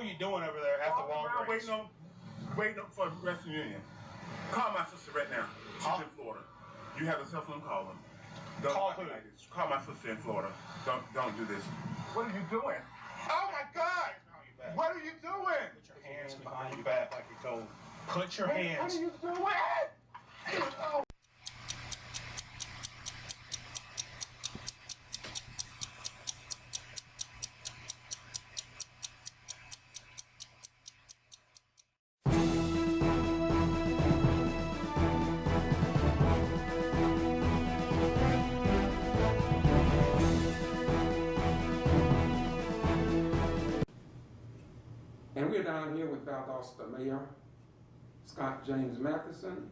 you doing over there at the Walgreens? Waiting for Western Union. Call my sister right now. She's in Florida. You have a cell phone, call them. Call who? Call my sister in Florida. Don't do this. What are you doing? Oh my God! What are you doing? Put your hands behind your back like you're told. Put your hands. What are you doing? Oh. And we're down here with Valdosta Mayor Scott James Matheson.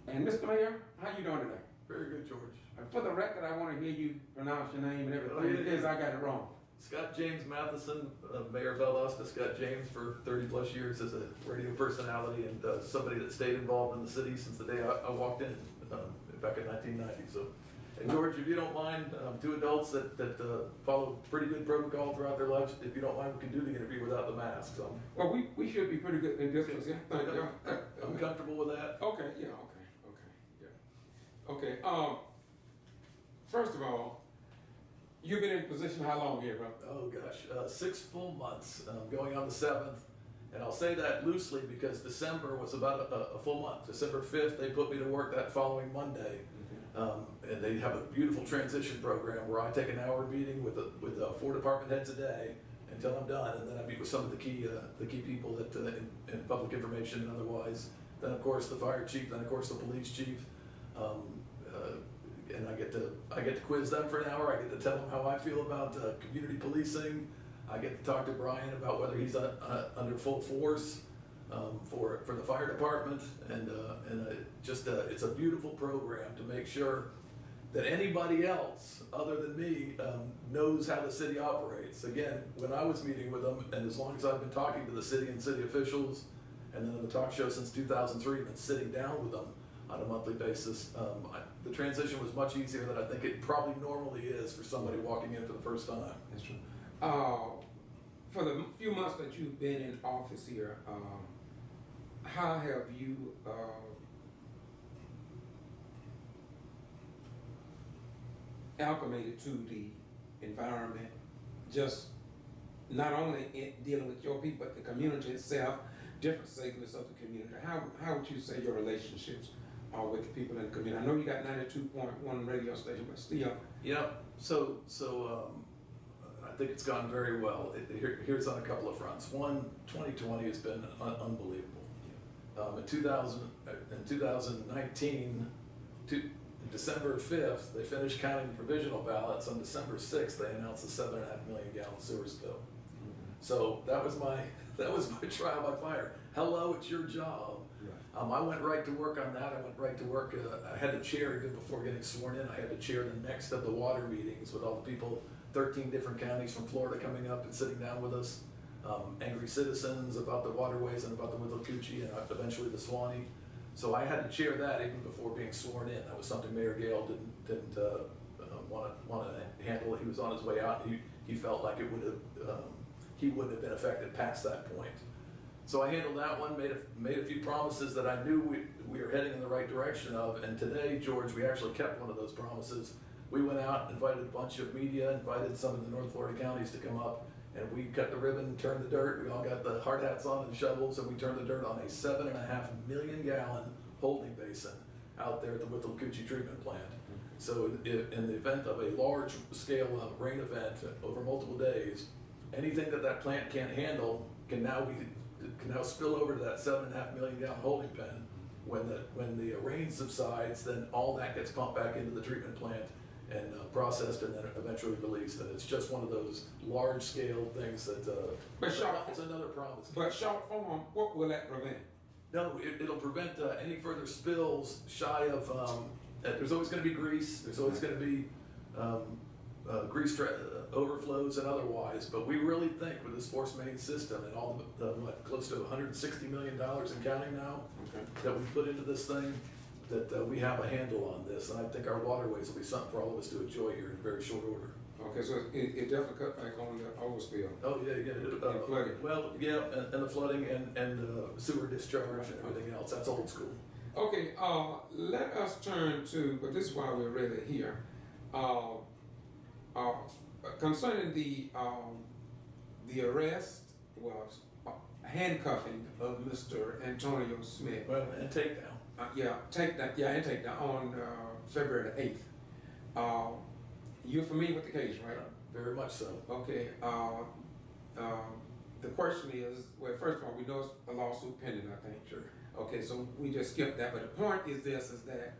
And Mr. Mayor, how you doing today? Very good, George. For the record, I want to hear you pronounce your name and everything because I got it wrong. Scott James Matheson, Mayor of Valdosta. Scott James for 30 plus years as a radio personality and somebody that stayed involved in the city since the day I walked in back in 1990. So, and George, if you don't mind, two adults that follow pretty good protocol throughout their lives, if you don't mind, we can do the interview without the mask. So. Well, we should be pretty good in distance, yeah. Thank you. I'm comfortable with that. Okay, yeah, yeah. Okay, first of all, you've been in position how long here, bro? Oh gosh, 6 full months, going on the 7th. And I'll say that loosely because December was about a full month. December 5th, they put me to work that following Monday. And they have a beautiful transition program where I take an hour meeting with 4 department heads a day until I'm done. And then I meet with some of the key people that in public information and otherwise. Then of course the fire chief, then of course the police chief. And I get to quiz them for an hour. I get to tell them how I feel about community policing. I get to talk to Brian about whether he's under full force for the fire department, and it's a beautiful program to make sure that anybody else other than me knows how the city operates. Again, when I was meeting with them, and as long as I've been talking to the city and city officials, and then in the talk show since 2003, been sitting down with them on a monthly basis, the transition was much easier than I think it probably normally is for somebody walking in for the first time. That's true. For the few months that you've been in office here, how have you acclimated to the environment, just not only in dealing with your people, but the community itself, different segments of the community? How would you say your relationships are with the people in the community? I know you got 92.1 radio station, but still. Yeah, so I think it's gone very well. Here's on a couple of fronts. One, 2020 has been unbelievable. In 2019, December 5th, they finished counting the provisional ballots. On December 6th, they announced a 7.5 million gallon sewer spill. So that was my trial by fire. Hello, it's your job. I went right to work on that. I went right to work. I had to chair, even before getting sworn in, I had to chair the next of the water meetings with all the people, 13 different counties from Florida coming up and sitting down with us. Angry citizens about the waterways and about the Withlacoochee and eventually the Swanee. So I had to chair that even before being sworn in. That was something Mayor Gale didn't want to handle. He was on his way out. He felt like he wouldn't have been affected past that point. So I handled that one, made a few promises that I knew we were heading in the right direction of, and today, George, we actually kept one of those promises. We went out, invited a bunch of media, invited some of the North Florida counties to come up, and we cut the ribbon, turned the dirt. We all got the hard hats on and shovels, and we turned the dirt on a 7.5 million gallon holding basin out there at the Withlacoochee treatment plant. So in the event of a large scale rain event over multiple days, anything that plant can't handle can now spill over to that 7.5 million gallon holding pen. When the rain subsides, then all that gets pumped back into the treatment plant and processed and then eventually released. And it's just one of those large scale things that it's another promise. But short form, what will that prevent? No, it'll prevent any further spills shy of, there's always going to be grease, there's always going to be grease overflows and otherwise, but we really think with this force main system and all close to $160 million in counting now that we put into this thing, that we have a handle on this, and I think our waterways will be something for all of us to enjoy here in very short order. Okay, so it definitely cut back on the overspill. Oh, yeah, yeah. And flooding. Well, yeah, and the flooding and sewer discharge and everything else, that's old school. Okay, let us turn to, but this is why we're really here. Concerning the arrest, was handcuffing of Mr. Atonio Smith. Well, and takedown. And take that on February the 8th. You're familiar with the case, right? Very much so. Okay. The question is, well, first of all, we know it's a lawsuit pending, I think. Sure. Okay, so we just skipped that. But the point is this: is that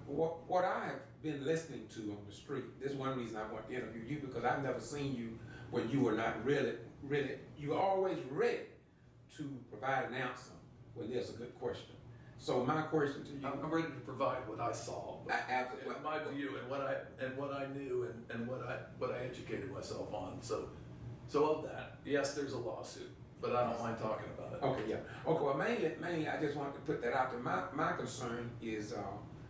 what I have been listening to on the street. This is one reason I want to interview you, because I've never seen you when you were not really. You were always ready to provide an answer when there's a good question. So my question to you: I'm ready to provide what I saw, absolutely, my view, and what I knew, and what I educated myself on. So of that, yes, there's a lawsuit, but I don't mind talking about it. Okay, yeah. Okay, well, mainly, I just wanted to put that out there. My concern is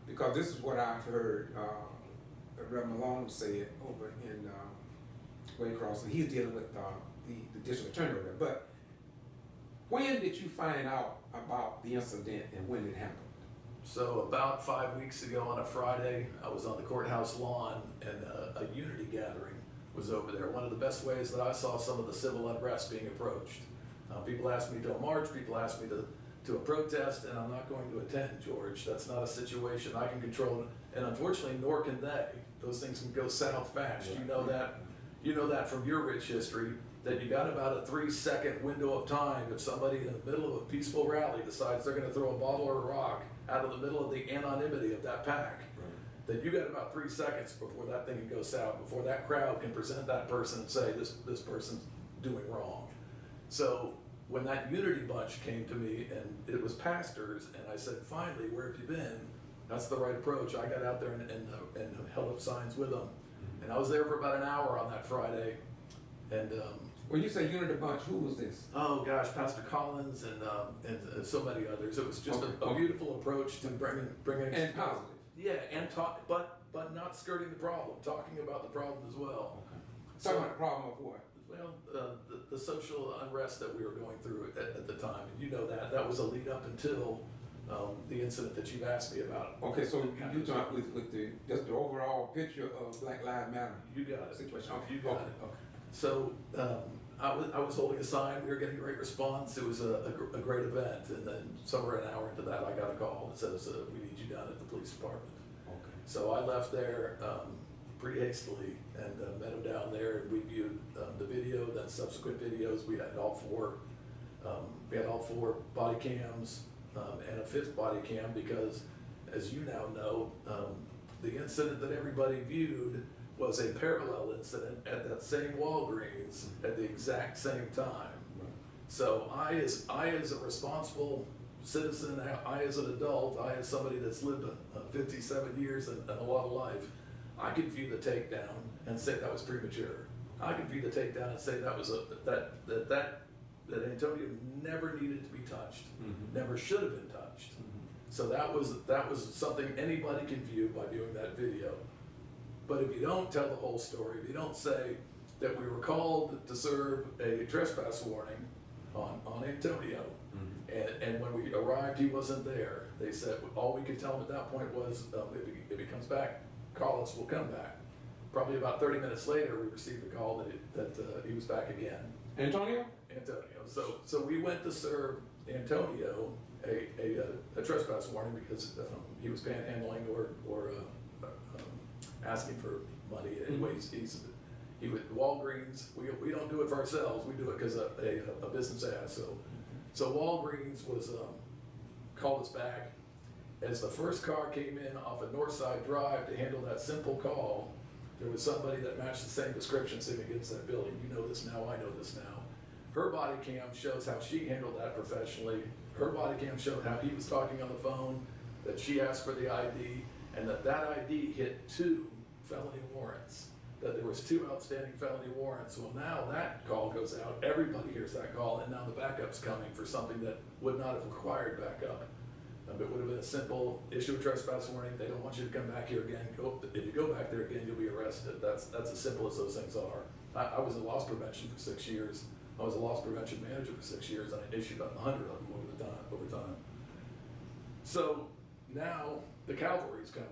because this is what I've heard Reverend Malone said over in Waycross, and he's dealing with the district attorney over there. But when did you find out about the incident and when it happened? So about 5 weeks ago on a Friday, I was on the courthouse lawn, and a unity gathering was over there. One of the best ways that I saw some of the civil unrest being approached. People asked me to a march, people asked me to a protest, and I'm not going to attend, George. That's not a situation I can control, and unfortunately, nor can they. Those things can go south fast. Yeah. You know that from your rich history, that you got about a 3-second window of time if somebody in the middle of a peaceful rally decides they're gonna throw a bottle or a rock out of the middle of the anonymity of that pack. That you got about 3 seconds before that thing can go south, before that crowd can present that person and say, this person's doing wrong. So when that unity bunch came to me, and it was pastors, and I said, finally, where have you been? That's the right approach. I got out there and held up signs with them. And I was there for about an hour on that Friday. And when you say unity bunch, who was this? oh gosh, Pastor Collins and so many others. It was just a beautiful approach to bringing And positive. Yeah, and talk, but not skirting the problem, talking about the problem as well. Okay. Talking about the problem of what? Well, the social unrest that we were going through at the time, and you know that was a lead up until the incident that you've asked me about. Okay, so you talk with just the overall picture of Black Lives Matter. You got it. Situation. Okay. You got it. Okay. So I was holding a sign. We were getting great response. It was a great event, and then somewhere an hour into that, I got a call that says we need you down at the police department. Okay. So I left there pretty hastily and met him down there, and we viewed the video, then subsequent videos. We had all four body cams and a fifth body cam, because, as you now know, the incident that everybody viewed was a parallel incident at that same Walgreens at the exact same time. Right. So I as a responsible citizen, I as an adult, I as somebody that's lived 57 years and a lot of life, I could view the takedown and say that was premature. I could view the takedown and say that was that Atonio never needed to be touched, never should have been touched. So that was something anybody can view by viewing that video. But if you don't tell the whole story, if you don't say that we were called to serve a trespass warning on Atonio, and when we arrived, he wasn't there. They said all we could tell him at that point was, if he comes back, call us, we'll come back. Probably about 30 minutes later, we received a call that he was back again. Antonio? Antonio. So we went to serve Antonio a trespass warning because he was panhandling or asking for money. Anyways, he would Walgreens. We don't do it for ourselves. We do it because a business asked. So Walgreens was called us back as the first car came in off of Northside Drive to handle that simple call. There was somebody that matched the same description sitting against that building. You know this now. I know this now. Her body cam shows how she handled that professionally. Her body cam showed how he was talking on the phone, that she asked for the ID, and that ID hit 2 felony warrants, that there was 2 outstanding felony warrants. Well, now that call goes out, everybody hears that call, and now the backup's coming for something that would not have required backup. It would have been a simple issue of trespass warning. They don't want you to come back here again. If you go back there again, you'll be arrested. arrested. That's as simple as those things are. I was in loss prevention for 6 years. I was a loss prevention manager for 6 years, and I issued 100 of them over time. So now the cavalry's coming,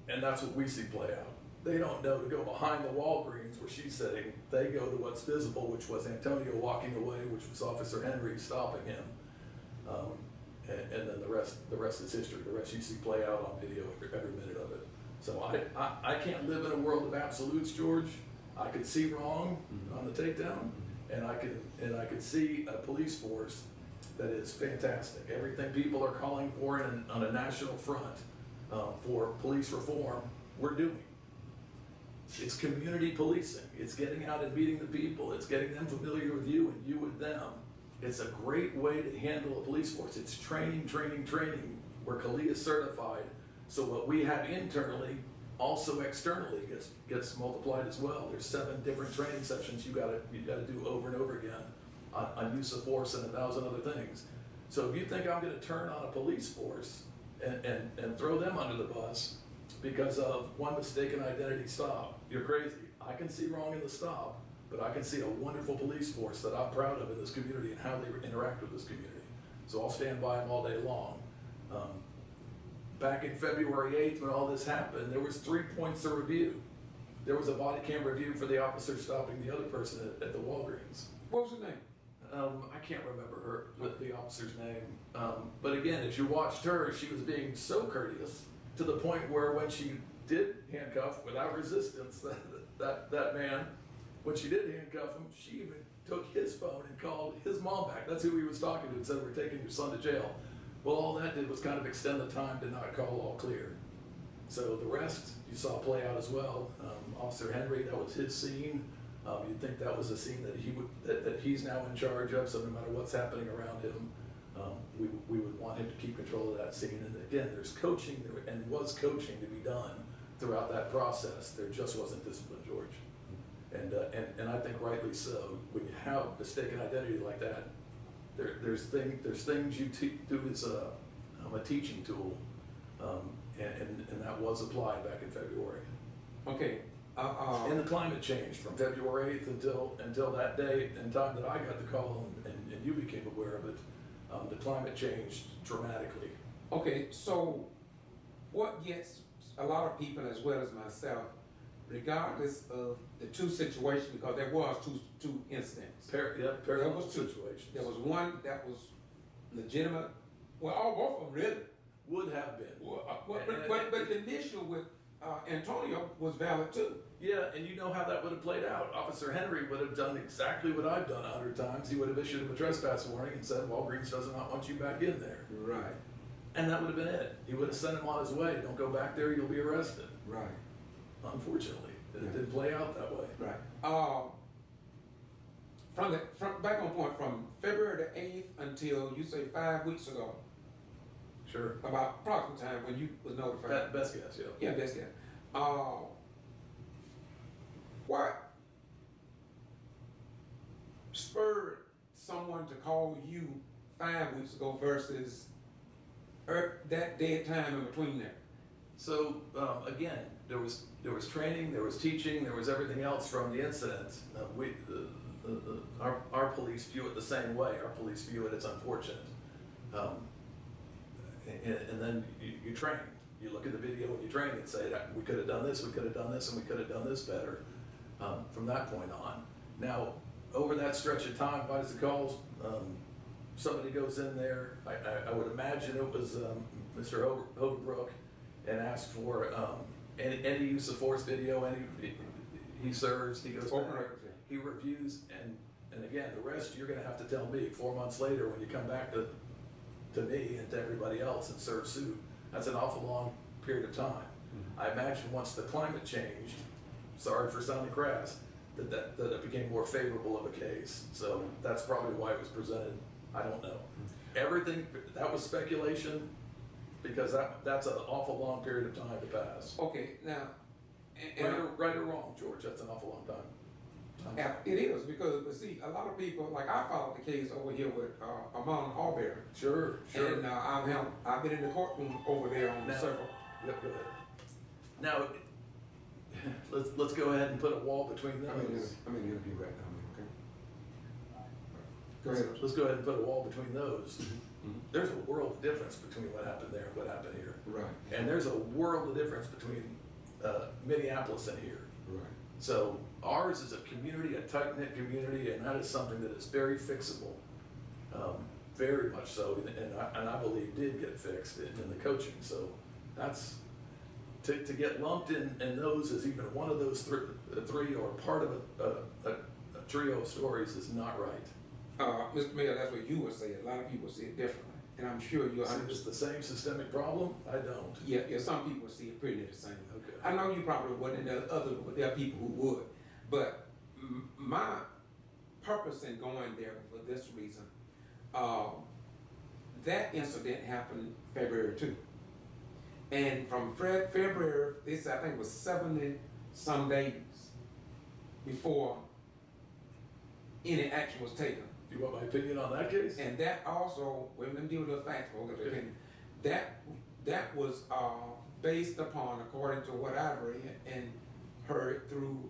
and that's what we see play out. They don't know to go behind the Walgreens where she's sitting. They go to what's visible, which was Atonio walking away, which was Officer Henry stopping him, and then the rest is history. The rest you see play out on video every minute of it. So I can't live in a world of absolutes, George. I could see wrong on the takedown, and I could see a police force that is fantastic. Everything people are calling for on a national front for police reform, we're doing. It's community policing. It's getting out and meeting the people. It's getting them familiar with you and you with them. It's a great way to handle a police force. It's training. Where Kali is certified. So what we have internally, also externally gets multiplied as well. There's 7 different training sessions you gotta do over and over again on use of force and 1,000 other things. So if you think I'm gonna turn on a police force and throw them under the bus because of one mistaken identity stop, you're crazy. I can see wrong in the stop, but I can see a wonderful police force that I'm proud of in this community and how they interact with this community. So I'll stand by them all day long. Back in February 8th when all this happened, there was 3 points of review. There was a body cam review for the officer stopping the other person at the Walgreens. What was her name? I can't remember the officer's name. But again, as you watched her, she was being so courteous to the point where when she did handcuff without resistance, that man, when she did handcuff him, she even took his phone and called his mom back. That's who he was talking to and said, "We're taking your son to jail." Well, all that did was kind of extend the time to not call all clear. So the rest you saw play out as well. Officer Henry, that was his scene. You'd think that was a scene that he's now in charge of. So no matter what's happening around him, we would want him to keep control of that scene. And again, there's coaching and was coaching to be done throughout that process. There just wasn't discipline, George. And I think rightly so. When you have mistaken identity like that, there's things you do as a teaching tool, and that was applied back in February. Okay. And the climate changed from February 8th until that day and time that I got the call and you became aware of it. The climate changed dramatically. Okay, so what gets a lot of people as well as myself, regardless of the 2 situations, because there was two incidents. Parallel situations. There was one that was legitimate. Well, both of them really. Would have been. But the initial with Atonio was valid too. Yeah, and you know how that would have played out. Officer Henry would have done exactly what I've done 100 times. He would have issued him a trespass warning and said, "Walgreens does not want you back in there." Right. And that would have been it. He would have sent him on his way. "Don't go back there, you'll be arrested." Right. Unfortunately, it didn't play out that way. Right. From back on point, from February the 8th until you say 5 weeks ago. Sure. About approximate time when you was notified. Best guess, yeah. Yeah, best guess. What spurred someone to call you 5 weeks ago versus that dead time in between there? So again, there was training, there was teaching, there was everything else from the incident. Our police view it the same way. Our police view it as unfortunate. And then you train. You look at the video and you train and say, "We could have done this, we could have done this, and we could have done this better." From that point on. Now, over that stretch of time, why does it calls? Somebody goes in there. I would imagine it was Mr. Overbrook, and asked for any use of force video. He serves. He goes back, he reviews, and again, the rest you're going to have to tell me 4 months later when you come back to me and to everybody else and serve suit. That's an awful long period of time. I imagine once the climate changed, sorry for sounding crass, that it became more favorable of a case. So that's probably why it was presented. I don't know. Everything, that was speculation, because that's an awful long period of time to pass. Okay, now, Right or wrong, George, that's an awful long time. It is, because, but see, a lot of people, like I followed the case over here with Amon Hallberry. Sure. And I've been in the courtroom over there on several. Yep, go ahead. Now, let's go ahead and put a wall between I'm in those. the interview right now, okay? Go ahead. Let's go ahead and put a wall between those. Mhm. There's a world of difference between what happened there and what happened here. Right, And there's a world of difference between Minneapolis and here. right. So ours is a community, a tight-knit community, and that is something that is very fixable. Very much so, and I believe did get fixed in the coaching. So that's, to get lumped in those as even one of those three or part of a trio of stories is not right. Mr. Mayor, that's what you would say. A lot of people see it differently, and I'm sure you'll See, understand. it's the same systemic problem? I don't. Yeah, some people see it pretty much the same. Okay. I know you probably wouldn't, and there are people who would, but my purpose in going there for this reason, that incident happened February 2. And from February, I think it was 70 some days before any action was taken. Do you want my opinion on that case? And that also, let me deal with the facts, folks. Okay. That was based upon, according to what I've read and heard through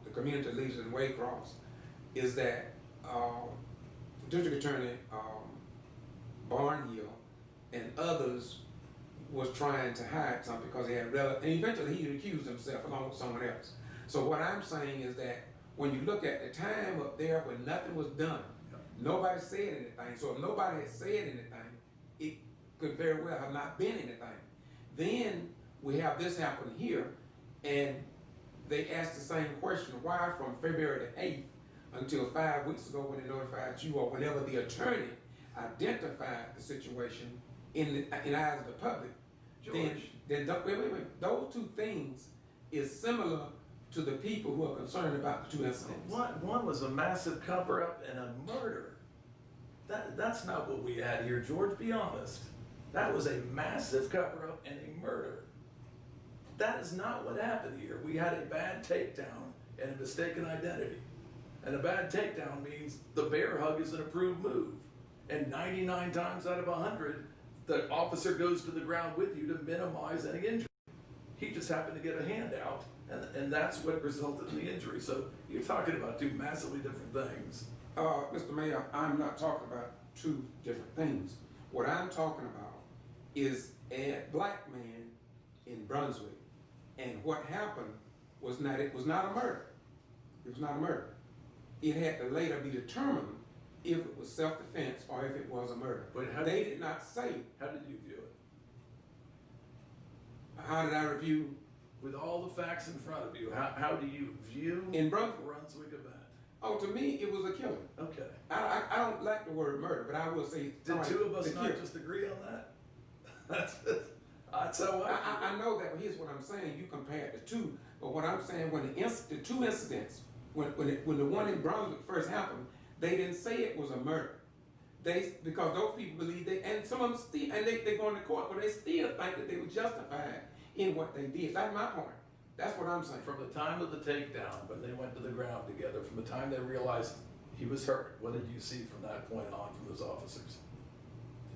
the community leaders in Waycross, is that District Attorney Barnhill and others was trying to hide something because they had and eventually he recused himself along with someone else. So what I'm saying is that when you look at the time up there when nothing was done, nobody said anything. So if nobody had said anything, it could very well have not been anything. Then we have this happen here, and they asked the same question, why from February the 8th until 5 weeks ago when they notified you, or whenever the attorney identified the situation in the eyes of the public, George. then wait. Those two things is similar to the people who are concerned about the two incidents. One was a massive cover-up and a murder. That's not what we had here, George, be honest. That was a massive cover-up and a murder. That is not what happened here. We had a bad takedown and a mistaken identity. And a bad takedown means the bear hug is an approved move. And 99 times out of 100, the officer goes to the ground with you to minimize any injury. He just happened to get a hand out, and that's what resulted in the injury. So you're talking about two massively different things. Mr. Mayor, I'm not talking about two different things. What I'm talking about is a black man in Brunswick, and what happened was not a murder. It was not a murder. It had to later be determined if it was self-defense or if it was a murder. But they did not say. How did you view it? How did I review? With all the facts in front of you, how do you view In Brunswick? the Brunswick event? Oh, to me, it was a killing. Okay. I don't like the word murder, but I will say. Did two of us the not killing. just agree on that? That's how I know that, but here's what I'm saying. You compared the two, but what I'm saying, when the two incidents, when the one in Brunswick first happened, they didn't say it was a murder. Because those people believe and some of them still, and they go into court, but they still think that they were justified in what they did. That's my point. That's what I'm saying. From the time of the takedown, when they went to the ground together, from the time they realized he was hurt, what did you see from that point on from those officers?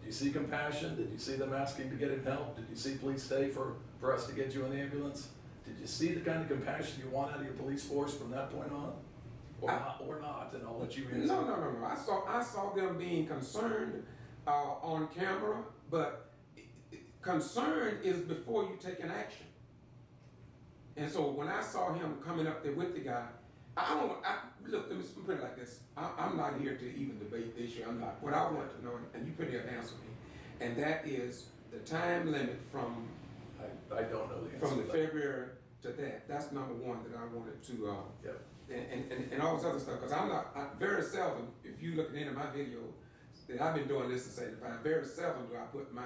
Did you see compassion? Did you see them asking to get him help? Did you see please stay for us to get you an ambulance? Did you see the kind of compassion you want out of your police force from that point on? Or not, and I'll let you answer. No. I saw them being concerned on camera, but concern is before you take an action. And so when I saw him coming up there with the guy, look, let me put it like this. I'm not here to even debate the issue. I'm not. What I want to know, and you pretty have answered me, and that is the time limit from. I don't know the answer. From the February to that. That's number one that I wanted to. Yep. And all this other stuff, because I very seldom, if you look at any of my videos, that I've been doing this since '85, very seldom do I put my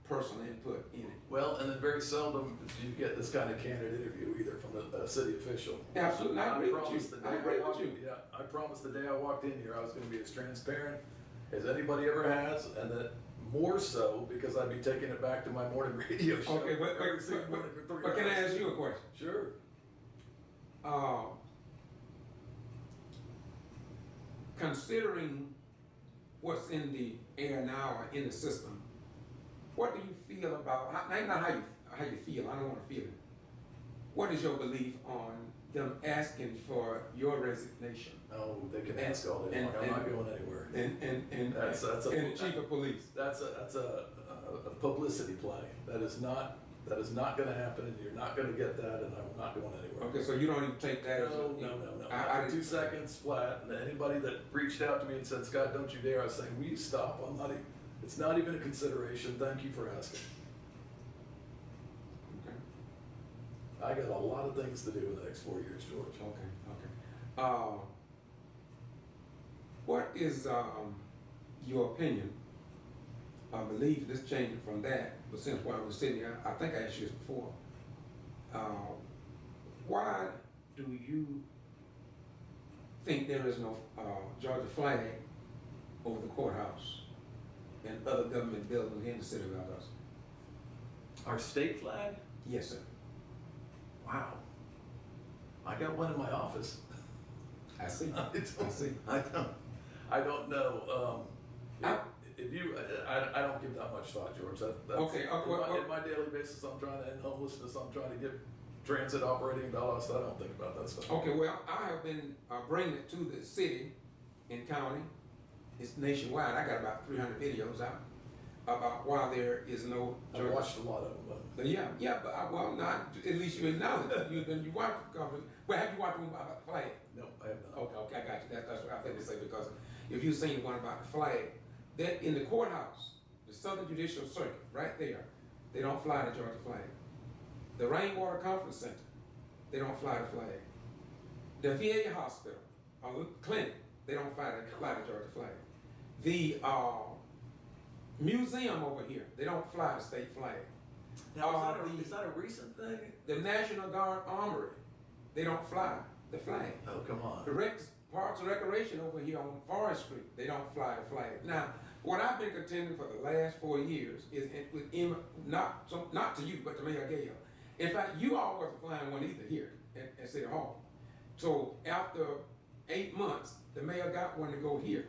personal input in it. Well, and then very seldom do you get this kind of candid interview either from a city official. Absolutely, I agree with you. Yeah, I promised the day I walked in here I was going to be as transparent as anybody ever has, and that more so because I'd be taking it back to my morning radio show. Okay, but can I ask you a question? Sure. Considering what's in the air now or in the system, what do you feel about, not how you feel, I don't want to feel it. what is your belief on them asking for your resignation? Oh, they can ask all day long. I'm not going anywhere. And That's and the chief of police. That's a publicity play. That is not going to happen, and you're not going to get that, and I'm not going anywhere. Okay, so you don't even take that as No. I 2 seconds flat, and anybody that reached out to me and said, Scott, don't you dare, I was saying, will you stop? It's not even a consideration. Thank you for asking. Okay. I got a lot of things to do in the next 4 years, George. Okay. What is your opinion? I believe this changing from that, but since while we're sitting here, I think I asked you this before. Why do you think there is no Georgia flag over the courthouse and other government buildings in the city of Valdosta? Our state flag? Yes, sir. Wow. I got one in my office. I see. I see. I don't know. If you, I don't give that much thought, George. That's, Okay. In my daily basis, I'm trying to end homelessness. I'm trying to get transit operating in Dallas. I don't think about that stuff. Okay, well, I have been bringing it to the city and county. It's nationwide. I got about 300 videos out about why there is no. I watched a lot of them. But yeah, but well, not at least you acknowledge it. You watch the conference. Well, have you watched one about the flag? No, I have not. Okay, I got you. That's what I think to say, because if you've seen one about the flag, that in the courthouse, the Southern Judicial Circuit, right there, they don't fly the Georgia flag. The Rainwater Conference Center, they don't fly the flag. The VA hospital, or the clinic, they don't fly the Georgia flag. The museum over here, they don't fly the state flag. Now, is that a recent thing? The National Guard Armory, they don't fly the flag. Oh, come on. The Parks and Recreation over here on Forest Street, they don't fly the flag. Now, what I've been contending for the last 4 years is not to you, but to Mayor Gale. In fact, you all wasn't flying one either here at City Hall. So after 8 months, the mayor got one to go here.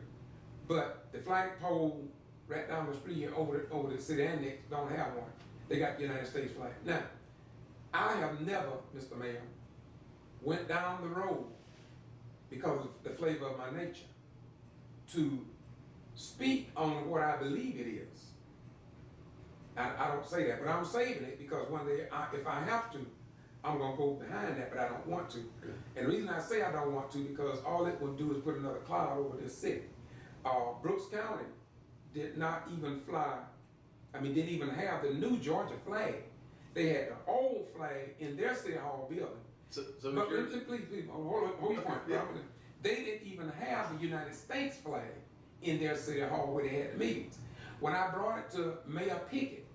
But the flagpole right down the street here over the city annex don't have one. They got the United States flag. Now, I have never, Mr. Mayor, went down the road because of the flavor of my nature to speak on what I believe it is. I don't say that, but I'm saving it because one day, if I have to, I'm gonna go behind that, but I don't want to. Good. And the reason I say I don't want to, because all it will do is put another cloud over this city. Brooks County did not even didn't even have the new Georgia flag. They had the old flag in their city hall building. So But please, hold your point. Yeah. They didn't even have the United States flag in their city hall where they had the meetings. When I brought it to Mayor Pickett,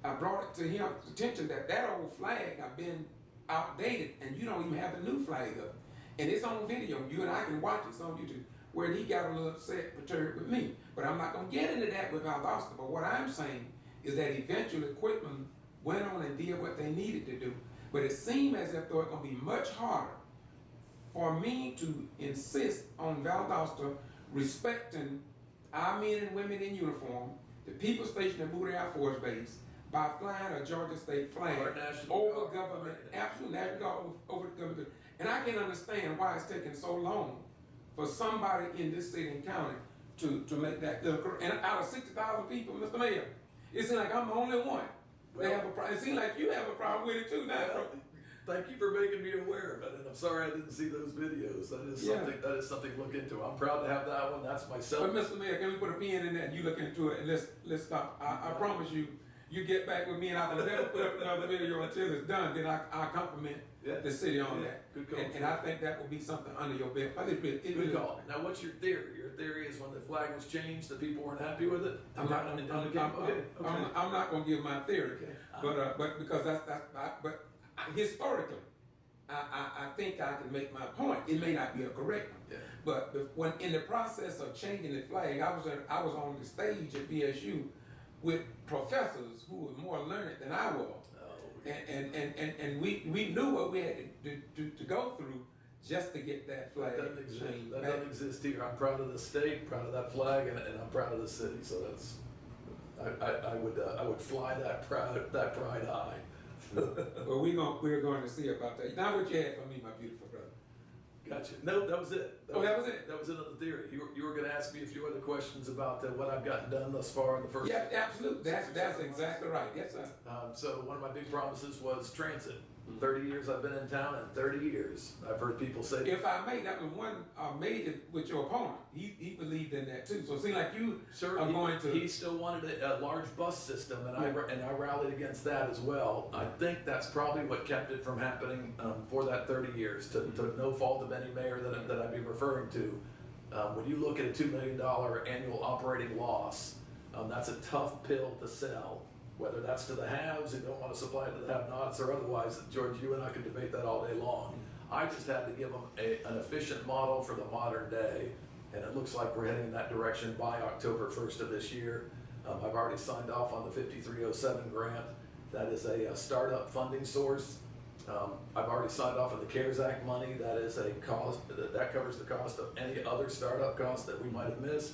I brought it to his attention that old flag had been outdated and you don't even have the new flag up. And it's on video, you and I can watch it, it's on YouTube, where he got a little upset, perturbed with me. But I'm not gonna get into that with Valdosta, but what I'm saying is that eventually Quitman went on and did what they needed to do. But it seemed as if though it's gonna be much harder for me to insist on Valdosta respecting our men and women in uniform, the people stationed at Moody Air Force Base, by flying a Georgia state flag over government, absolute national guard over the government. And I can understand why it's taking so long for somebody in this city and county to make that occur. And out of 60,000 people, Mr. Mayor, it seems like I'm the only one. They have a problem. It seems like you have a problem with it too now. Well, thank you for making me aware of it, and I'm sorry I didn't see those videos. That is something to look into. I'm proud to have that one. That's myself. But Mr. Mayor, can we put a pin in that and you look into it and let's stop. I promise you, you get back with me and I'll never put up another video until it's done. Then I compliment the city on that. Good call. And I think that will be something under your belt. Good call. Now, what's your theory? Your theory is when the flag was changed, the people weren't happy with it. I'm not going to give my theory, but because but historically, I think I can make my point. It may not be a correct one, but when in the process of changing the flag, I was on the stage at VSU with professors who were more learned than I was, and we knew what we had to go through just to get that flag. That doesn't exist. That doesn't exist here. I'm proud of the state, proud of that flag, and I'm proud of the city. So that's I would fly that pride high. But we're going to see about that. Now what you had for me, my beautiful brother. Gotcha. No, that was it. That was it? That was it on the theory. You were going to ask me a few other questions about what I've gotten done thus far in the first. Yeah, absolutely. That's exactly right. Yes, sir. So one of my big promises was transit. 30 years I've been in town, and 30 years I've heard people say. If I may, that was one major with your opponent. He believed in that too. So it seems like you are going to. He still wanted a large bus system, and I rallied against that as well. I think that's probably what kept it from happening for that 30 years, to no fault of any mayor that I'd be referring to. When you look at a $2 million annual operating loss, that's a tough pill to sell. Whether that's to the haves who don't want to supply it to the have-nots or otherwise, George, you and I could debate that all day long. I just had to give them an efficient model for the modern day, and it looks like we're heading in that direction by October 1st of this year. I've already signed off on the 5307 grant. That is a startup funding source. I've already signed off on the CARES Act money. That is a cost, that covers the cost of any other startup costs that we might have missed.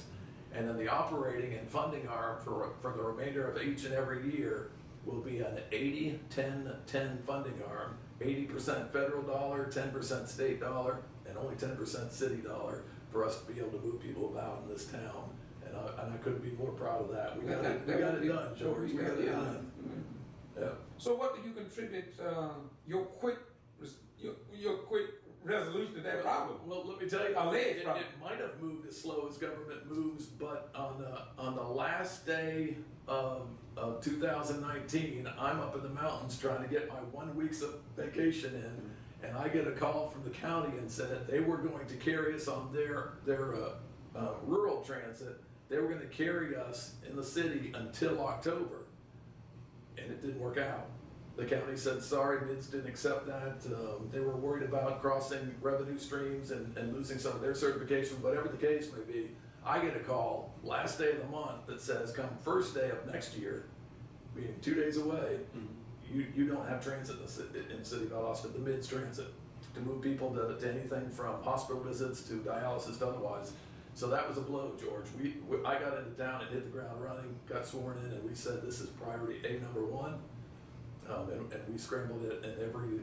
And then the operating and funding arm for the remainder of each and every year will be an 80-10-10 funding arm, 80% federal dollar, 10% state dollar, and only 10% city dollar for us to be able to move people about in this town. And I couldn't be more proud of that. We got it done, George. We got it done. Yeah. So what do you contribute your quick resolution to that problem? Well, let me tell you, it might have moved as slow as government moves, but on the last day of 2019, I'm up in the mountains trying to get my 1 week's of vacation in, and I get a call from the county and said they were going to carry us on their rural transit. They were going to carry us in the city until October, and it didn't work out. The county said, sorry, MIDS didn't accept that. They were worried about crossing revenue streams and losing some of their certification, whatever the case may be. I get a call last day of the month that says, come first day of next year, being 2 days away, you don't have transit in the city of Valdosta, the MIDS transit, to move people to anything from hospital visits to dialysis to otherwise. So that was a blow, George. I got into town and hit the ground running, got sworn in, and we said this is priority A number one. And we scrambled it in every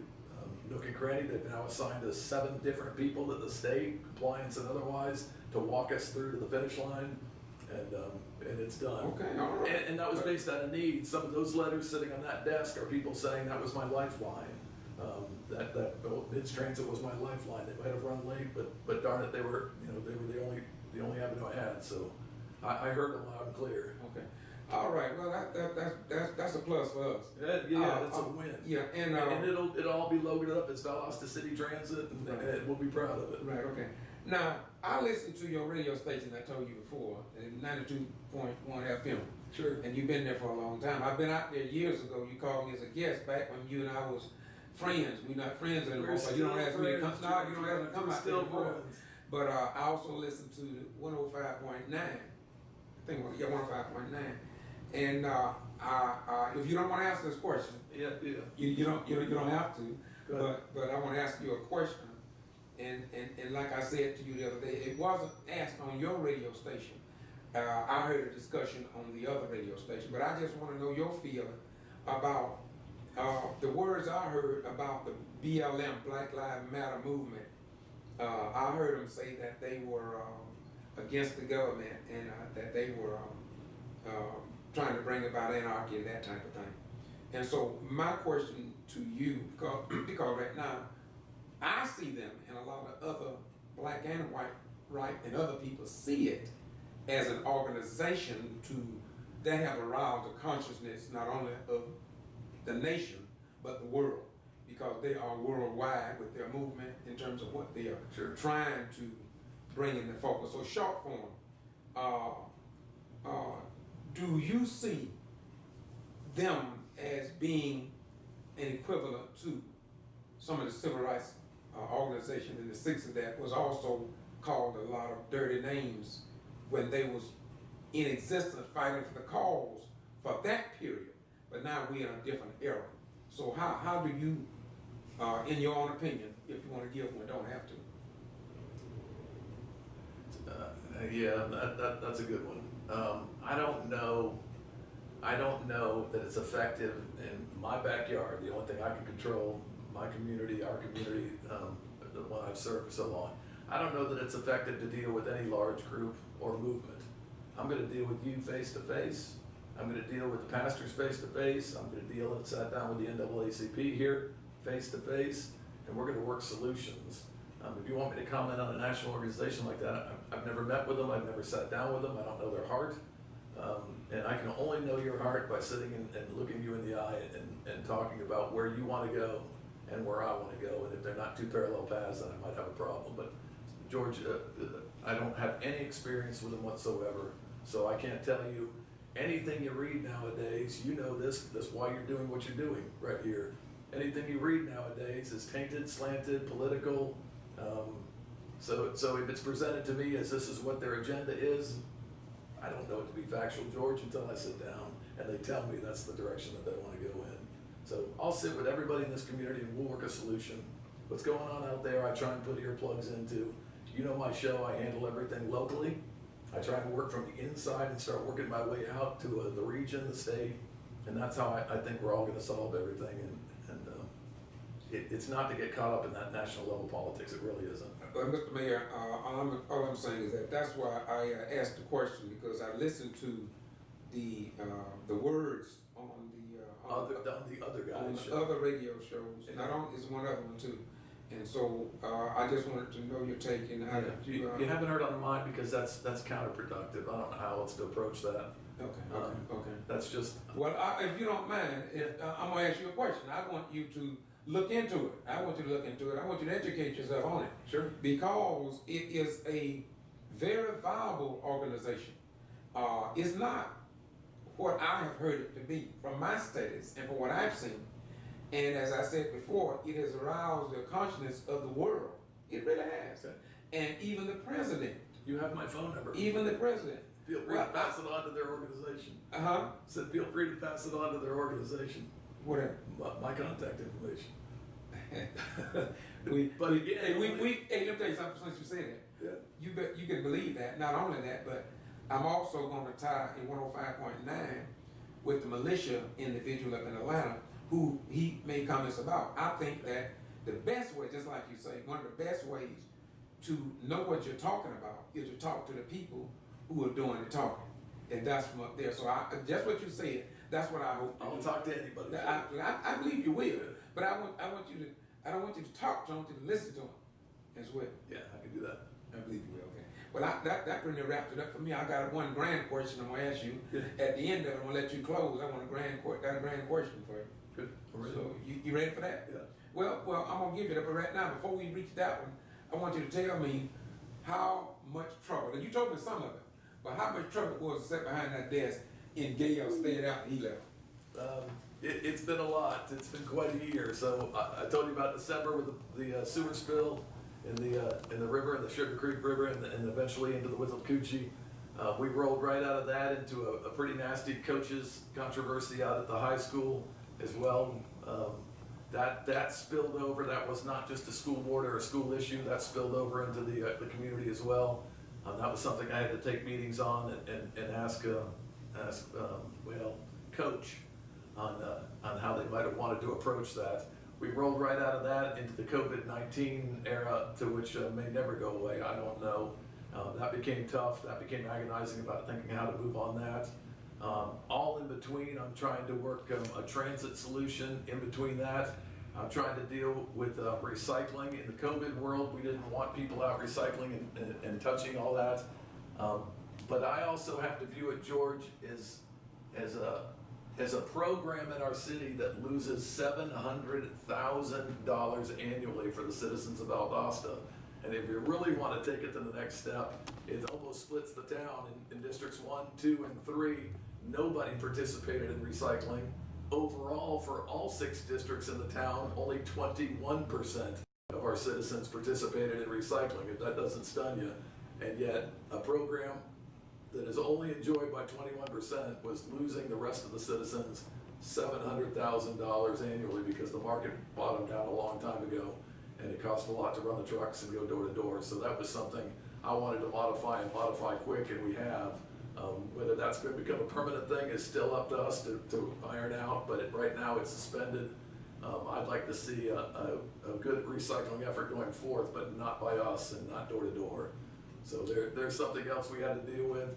nook and cranny. They've now assigned us 7 different people at the state, compliance and otherwise, to walk us through to the finish line, and it's done. Okay, all right. And that was based on a need. Some of those letters sitting on that desk are people saying that was my lifeline. MIDS transit was my lifeline. They might have run late, but darn it, they were the only avenue I had. So I heard them loud and clear. Okay. All right. Well, that's a plus for us. Yeah, that's a win. Yeah, and it'll all be loaded up as Valdosta City Transit, and we'll be proud of it. Right. Okay. Now, I listened to your radio station. I told you before, 92.1 FM. Sure. And you've been there for a long time. I've been out there years ago. You called me as a guest back when you and I was friends. We're not friends anymore. So you don't ask me to come. No, you don't ask me to come out there anymore. But I also listened to 105.9. I think 105.9. And if you don't want to answer this question, you don't have to. But I want to ask you a question. And like I said to you the other day, it wasn't asked on your radio station. I heard a discussion on the other radio station, but I just want to know your feeling about the words I heard about the BLM, Black Lives Matter movement. I heard them say that they were against the government and that they were trying to bring about anarchy and that type of thing. And so my question to you, because right now I see them and a lot of other black and white, right, and other people see it as an organization that have aroused the consciousness not only of the nation but the world, because they are worldwide with their movement in terms of what they are trying to bring in the focus. So short form, do you see them as being an equivalent to some of the civil rights organizations in the 60s that was also called a lot of dirty names when they was in existence fighting for the cause for that period, but now we're in a different era. So how do you, in your own opinion, if you want to give one, don't have to? That's a good one. I don't know I don't know that it's effective in my backyard, the only thing I can control, my community, our community, the one I've served for so long. I don't know that it's effective to deal with any large group or movement. I'm gonna deal with you face to face. I'm gonna deal with the pastors face to face. I'm gonna deal and sat down with the NAACP here face to face, and we're gonna work solutions. If you want me to comment on a national organization like that, I've never met with them, I've never sat down with them, I don't know their heart. And I can only know your heart by sitting and looking you in the eye and talking about where you wanna go and where I wanna go. And if they're not two parallel paths, then I might have a problem. But George, I don't have any experience with them whatsoever, so I can't tell you anything you read nowadays. You know this, that's why you're doing what you're doing right here. Anything you read nowadays is tainted, slanted, political. So if it's presented to me as this is what their agenda is, I don't know it to be factual, George, until I sit down and they tell me that's the direction that they want to go in. So I'll sit with everybody in this community and we'll work a solution. What's going on out there, I try and put earplugs into. You know my show, I handle everything locally. I try and work from the inside and start working my way out to the region, the state, and that's how I think we're all gonna solve everything. And it's not to get caught up in that national level politics, it really isn't. Mr. Mayor, all I'm saying is that's why I asked the question, because I listened to the words on the other guys' show. other radio shows. Not only is one other one too, and so I just wanted to know your take and how you haven't heard on mine because that's counterproductive. I don't know how else to approach that. Okay. That's just. Well, if you don't mind, I'm gonna ask you a question. I want you to look into it. I want you to look into it. I want you to educate yourself on it. Sure. Because it is a very viable organization. It's not what I have heard it to be from my studies and from what I've seen. And as I said before, it has aroused the consciousness of the world. It really has. Okay. And even the president. You have my phone number. Even the president. Feel free to pass it on to their organization. Said feel free to pass it on to their organization. Whatever. My contact information. Let me tell you something since you said that. Yeah. You can believe that. Not only that, but I'm also going to tie in 105.9 with the militia individual up in Atlanta who he made comments about. I think that the best way, just like you say, one of the best ways to know what you're talking about is to talk to the people who are doing the talking. And that's from up there. So just what you said, that's what I hope. I'll talk to anybody. I believe you will, but I want you to. I don't want you to talk to them, to listen to them as well. Yeah, I can do that. I believe you will. Okay. Well, that pretty near wrapped it up for me. I got one grand question I'm gonna ask you. At the end of it, I'm gonna let you close. I want a grand question for you. Good. So you ready for that? Yeah. Well, I'm gonna give you that. But right now, before we reach that one, I want you to tell me how much trouble. And you told me some of it, but how much trouble was to sit behind that desk in Gayle stayed after he left? It's been a lot. It's been quite a year. So I told you about December with the sewer spill in the river, in the Sugar Creek River, and eventually into the Withlacoochee. We rolled right out of that into a pretty nasty coaches controversy out at the high school as well. That spilled over. That was not just a school board or a school issue. That spilled over into the community as well. That was something I had to take meetings on and ask coach on how they might have wanted to approach that. We rolled right out of that into the COVID-19 era, to which may never go away. I don't know. That became tough. That became agonizing about thinking how to move on that. All in between, I'm trying to work a transit solution in between that. I'm trying to deal with recycling. In the COVID world, we didn't want people out recycling and touching all that. But I also have to view it, George, as a program in our city that loses $700,000 annually for the citizens of Valdosta. And if you really want to take it to the next step, it almost splits the town in districts 1, 2, and 3. Nobody participated in recycling. Overall, for all 6 districts in the town, only 21% of our citizens participated in recycling, if that doesn't stun you. And yet, a program that is only enjoyed by 21% was losing the rest of the citizens $700,000 annually because the market bottomed out a long time ago and it cost a lot to run the trucks and go door to door. So that was something I wanted to modify quick, and we have. Whether that's going to become a permanent thing is still up to us to iron out, but right now it's suspended. I'd like to see a good recycling effort going forth, but not by us and not door to door. So there's something else we had to deal with.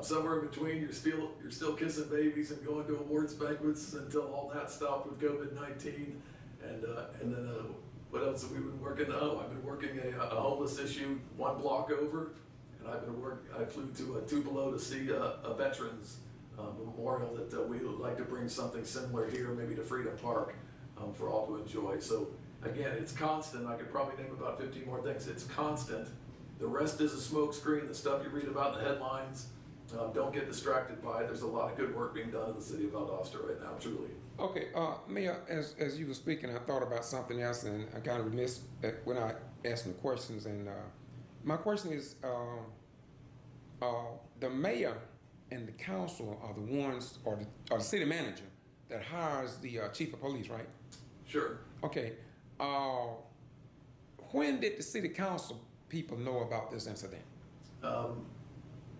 Somewhere in between, you're still kissing babies and going to awards banquets until all that stopped with COVID-19. And then what else have we been working? Oh, I've been working a homeless issue one block over, and I flew to Tupelo to see a veterans memorial that we would like to bring something similar here, maybe to Freedom Park, for all to enjoy. So again, it's constant. I could probably name about 15 more things. It's constant. The rest is a smoke screen, the stuff you read about in the headlines. Don't get distracted by it. There's a lot of good work being done in the city of Valdosta right now, truly. Okay, Mayor, as you were speaking, I thought about something else, and I kind of remiss when I asked the questions. And my question is, the mayor and the council are the ones, or the city manager that hires the chief of police, right? Sure. Okay. When did the city council people know about this incident?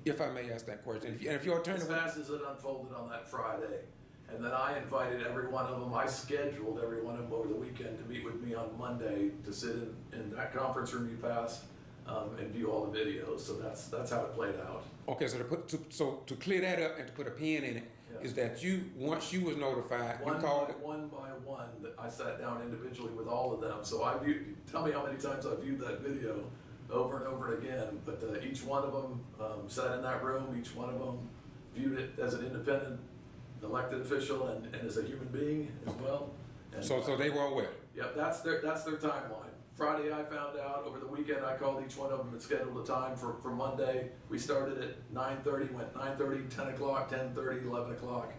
If I may ask that question. If your attorney... As fast as it unfolded on that Friday. And then I invited every one of them, I scheduled every one of them over the weekend to meet with me on Monday to sit in that conference room you passed and view all the videos. So that's how it played out. Okay, so to clear that up and to put a pin in it, yeah, is that once you was notified, one you called one by one, I sat down individually with all of them. So tell me how many times I viewed that video over and over again, but each one of them sat in that room, each one of them viewed it as an independent elected official and as a human being as well. And so they were aware? Yep, that's their timeline. Friday I found out, over the weekend I called each one of them and scheduled a time for Monday. We started at 9:30, went 9:30, 10 o'clock, 10:30, 11 o'clock.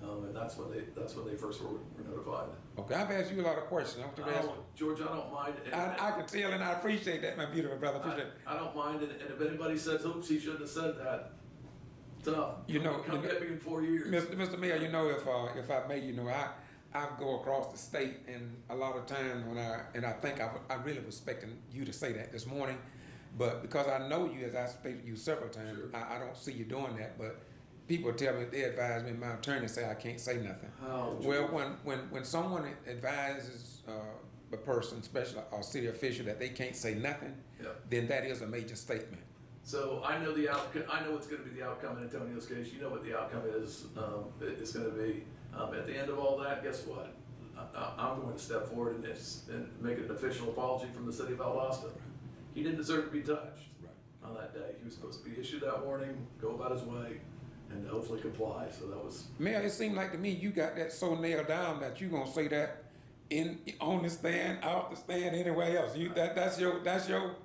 And that's when they first were notified. Okay, I've asked you a lot of questions. George, I don't mind. I can tell, and I appreciate that, my beautiful brother. I don't mind, and if anybody says, "Oops, he shouldn't have said that," tough. Come get me in 4 years. Mr. Mayor, if I may, I go across the state, and a lot of times I think I really was expecting you to say that this morning, but because I know you, as I stated you several times, sure, I don't see you doing that, but people tell me, they advise me, my attorney say I can't say nothing. Oh, well, when someone advises a person, especially a city official, that they can't say nothing, yep, then that is a major statement. So I know the outcome. I know what's going to be the outcome in Antonio's case. You know what the outcome is. It's going to be at the end of all that. Guess what? I'm going to step forward and make an official apology from the city of Valdosta. He didn't deserve to be touched on that day. He was supposed to be issued that warning, go about his way, and hopefully comply. So that was. Mayor, it seemed like to me you got that so nailed down that you're gonna say that on the stand, out the stand, anywhere else. That's your.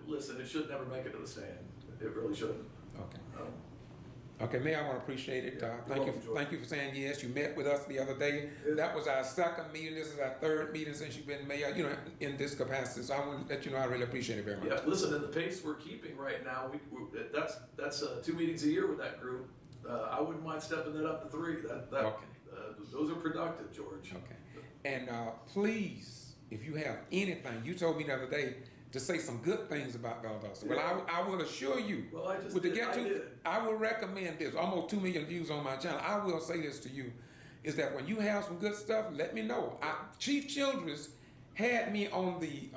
Listen, it should never make it to the stand. It really shouldn't. Okay. Okay, Mayor, I want to appreciate it. Thank you for saying yes. You met with us the other day. Yeah. That was our second meeting. This is our third meeting since you've been mayor, in this capacity. So I want to let you know I really appreciate it very much. Yeah, listen, and the pace we're keeping right now, that's 2 meetings a year with that group. I wouldn't mind stepping that up to 3. Okay. Those are productive, George. Okay. And please, if you have anything, you told me the other day to say some good things about Valdosta. Yeah. Well, I will assure you. Well, I will recommend this. Almost 2 million views on my channel. I will say this to you, is that when you have some good stuff, let me know. Chief Childress had me on the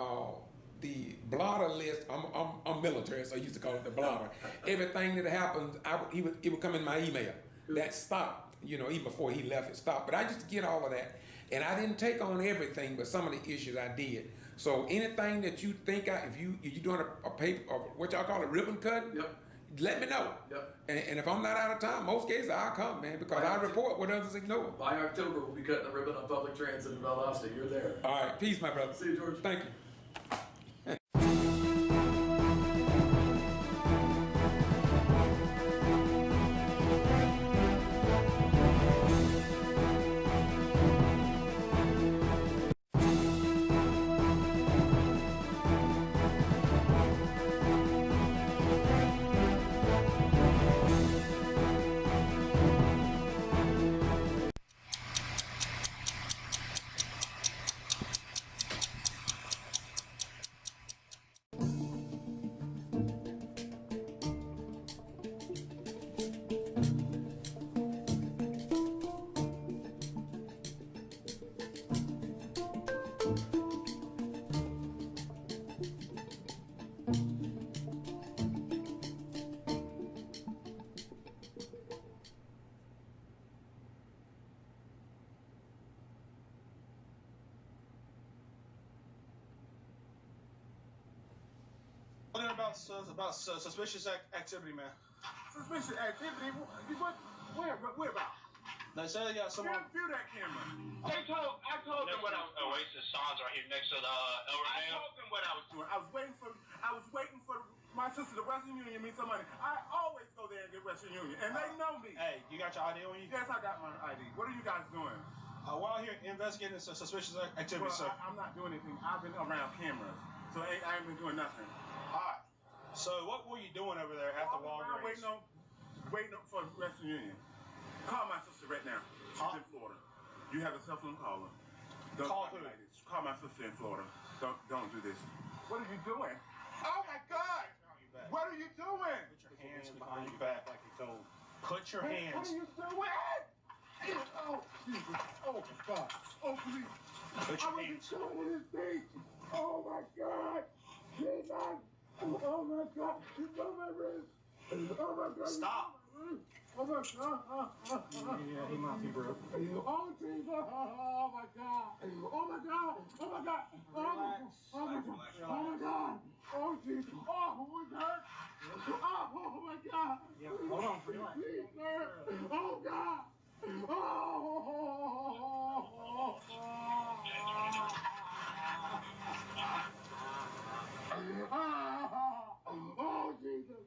blotter list. I'm military, so I used to call it the blotter. Everything that happened, it would come in my email. That stopped, even before he left, it stopped. But I used to get all of that. And I didn't take on everything, but some of the issues I did. So anything that you think, if you're doing a paper, or what y'all call a ribbon cut, yep, let me know. Yep. And if I'm not out of time, most cases I'll come, man, because I report what others ignore. By October, we'll be cutting the ribbon on public transit in Valdosta. You're there. All right. Peace, my brother. See you, George. Thank you. about suspicious activity, man. Suspicious activity? What? Where about? They say they got someone. View that camera. I told them what I was doing. Oasis Signs right here next to the El I Rodeo. told them what I was doing. I was waiting for my sister, the Western Union, to meet some money. I always go there and get Western Union, and they know me. Hey, you got your ID on you? Yes, I got my ID. What are you guys doing? We're out here investigating suspicious activity, Well, sir. I'm not doing anything. I've been around cameras, so I ain't been doing nothing. Alright. So what were you doing over there at the Walgreens? Waiting for Western Union. Call my sister right now. She's in Florida. You have a cell phone, call her. Don't call me who? like this. Call my sister in Florida. Don't do this. What are you doing? Oh my God! What are you doing? Put your hands behind your back like you told. Put your hands. What are you doing? Oh, Jesus. Oh my God. Oh, please. Put your hands. Doing this thing. Oh my God. Jesus. Oh my God. It's on my wrist. Oh my God. Stop. Oh my God. Yeah, he might be broke. Oh Jesus. Oh my God. Oh my God. Oh my God. Relax. Oh my God. Oh my God. Oh Jesus. Oh my God. Oh my God. Yeah, hold on. Relax. Please, sir. Oh God. Oh, Jesus.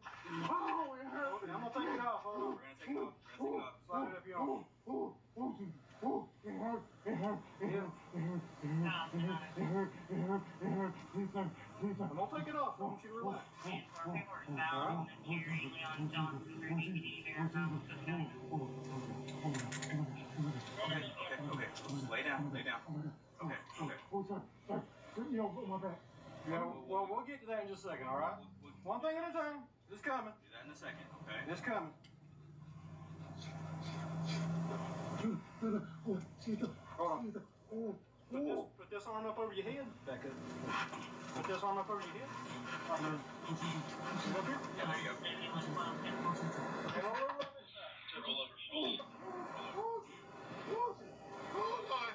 Oh, it hurts. I'm gonna take it off. Hold on. We're gonna take it off. Slide it up your arm. Oh, Jesus. Oh, it hurts. It hurts. It hurts. It hurts. It hurts. It hurts. It hurts. Please, sir. Please, sir. I'm gonna take it off. I want you to relax. Okay. Lay down. Okay. Oh, sir. Sir. You know, my back. Yeah, well, we'll get to that in just a second, all right? One thing at a time. It's coming. Do that in a second, okay? It's coming. Hold on. Put this arm up over your head. Back up. Put this arm up over your head. Right here. Up here. Yeah, there you go. Okay, Roll over. Hold on.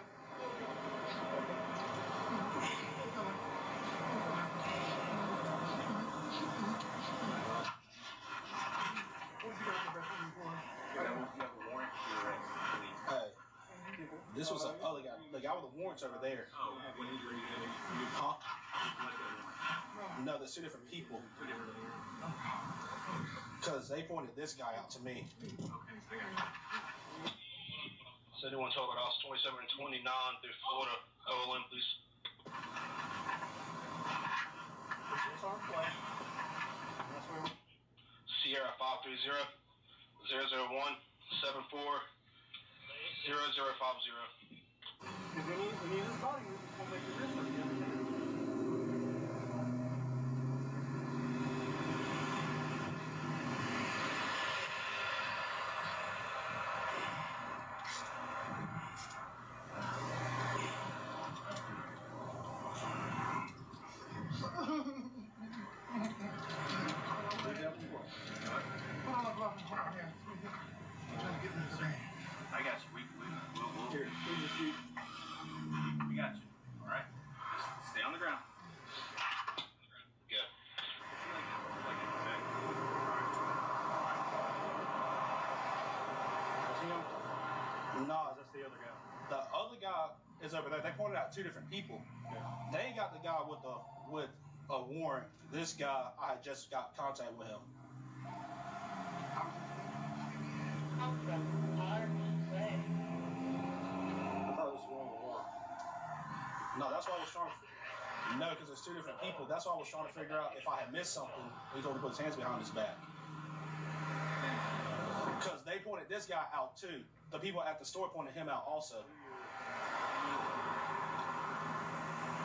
Hey, this was the other guy. The guy with the warrants over there. Oh, what injury did you Huh? No, there's two different people. Because they pointed this guy out to me. So anyone told about us 27 and 29 through Florida. OLM, please. This arm play. That's where Sierra 530 001 74 0050. Because we need his body. We'll make the wrist again. I got you. We'll Here, here's your shoot. we got you. All right. Just stay on the ground. Good. No, that's the other guy. The other guy is over there. They pointed out two different people. Yeah. They got the guy with a warrant. This guy, I had just got contact with him. I thought it was one warrant. No, that's why I was trying to. No, because it's two different people. That's why I was trying to figure out if I had missed something. He told me to put his hands behind his back. Because they pointed this guy out too. The people at the store pointed him out also.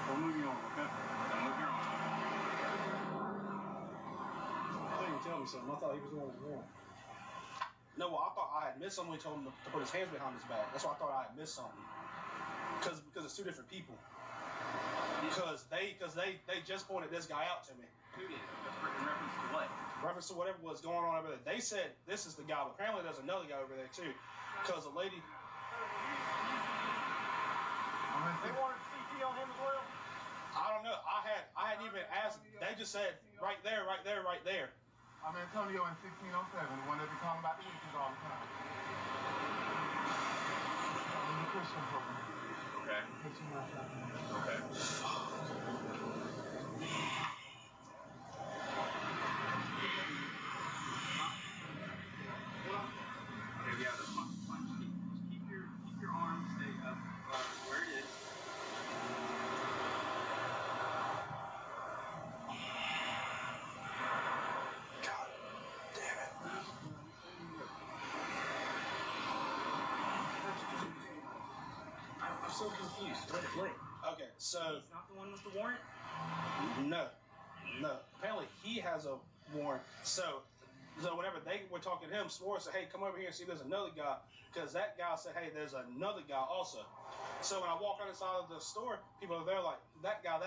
We'll move you on, okay? Don't move your arm. They didn't tell me something. I thought he was the one with the warrant. No, well, I thought I had missed something. He told him to put his hands behind his back. That's why I thought I had missed something. Because it's two different people. Because they just pointed this guy out to me. Who did? In reference to what? Reference to whatever was going on over there. They said this is the guy, but apparently there's another guy over there too. Because the lady. They wanted CT on him as well? I don't know. I hadn't even ask. They just said right there, right there, right there. I'm Atonio in 1607, the one that be calling about the witches all the time. I'm in the Christian program. Okay. Christian worship. Okay. Okay, yeah, that's fine. Fine. Just keep your arm stay up where it is. God damn it. I'm so confused. Wait. Okay, so He's not the one with the warrant? no. Apparently he has a warrant. So whenever they were talking to him, Swore said, hey, come over here and see there's another guy. Because that guy said, hey, there's another guy also. So when I walk on the side of the store, people are there like, that guy. I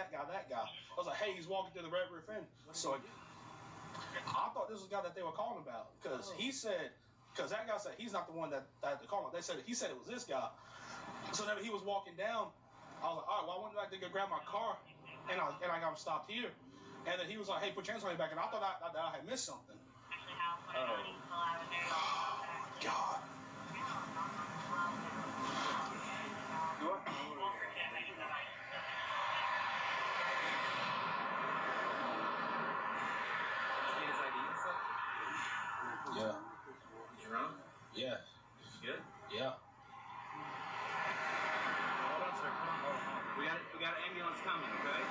was like, hey, he's walking through the Red Roof Inn. So I thought this was the guy that they were calling about. Because that guy said he's not the one that they're calling. He said it was this guy. So whenever he was walking down, I was like, all right, well, I went back to go grab my car. And I got him stopped here. And then he was like, hey, put your hands on your back. And I thought I had missed something. Oh. God. You know what? Need his ID and stuff? Yeah. Did you run him? Yeah. Good? Yeah. Hold on, sir. Hold on. We got an ambulance coming, okay?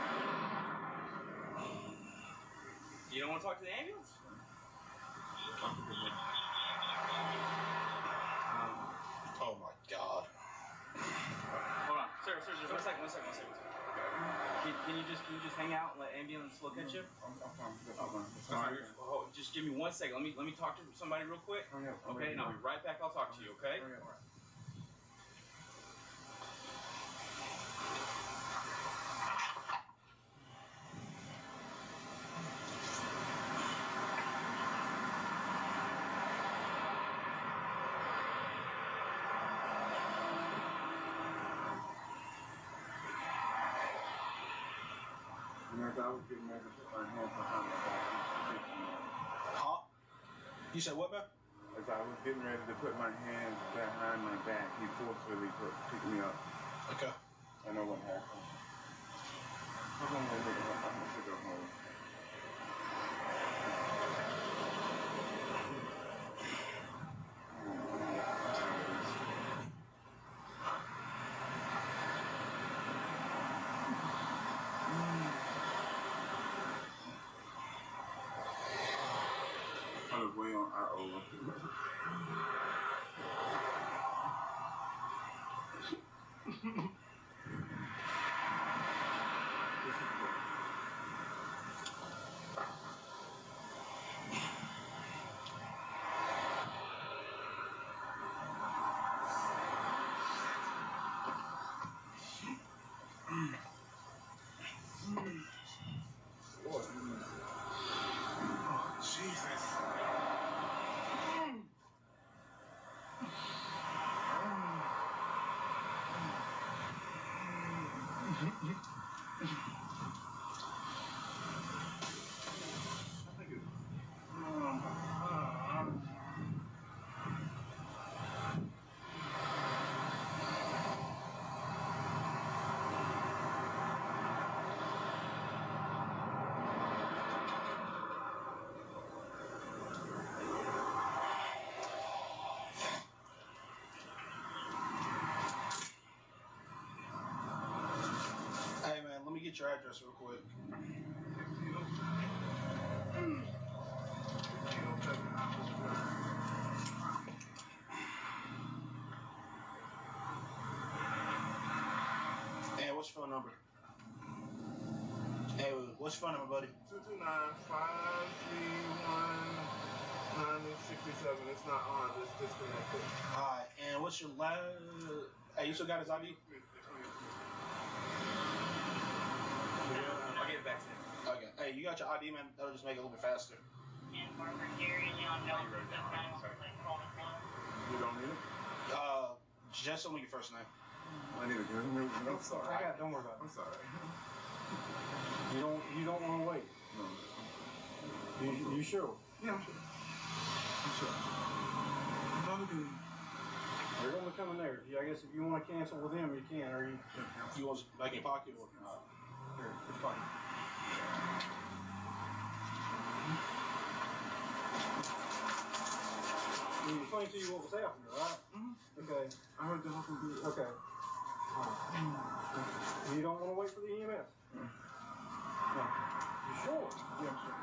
You don't want to talk to the ambulance? Oh my God. Hold on, sir. Just one second. Can you just hang out and let ambulance look at you? All right. Just give me 1 second. Let me talk to somebody real quick. Okay, and I'll be right back. I'll talk to you. Okay. I was getting ready to put my hands behind my back. Huh? You said what, man? As I was getting ready to put my hands behind my back, he forcefully picked me up. Okay. I know what happened. I'm gonna go home. I was way on Iowa. Jesus. Hey, man, let me get your address real quick. Hey, what's your phone number? Hey, what's your phone number, buddy? 229-531-9067. It's not on. It's disconnected. Alright, and what's your last... Hey, you still got his ID? I'll get it back to you. Okay. Hey, you got your ID, man? That'll just make it a little bit faster. You wrote it down, right? Sorry. You don't need it? Just only your first name. I need to get it. I'm sorry. Don't worry about it. I'm sorry. You don't want to wait. No. You sure? Yeah, I'm sure. I'm sure. They're gonna be coming there. I guess if you want to cancel with them, you can, or You want back in your pocket or here, it's fine. you explain to you what was happening, right? Mm-hmm. Okay. I heard the whole thing. Okay. You don't want to wait for the EMS? No. You sure? Yeah, I'm sure.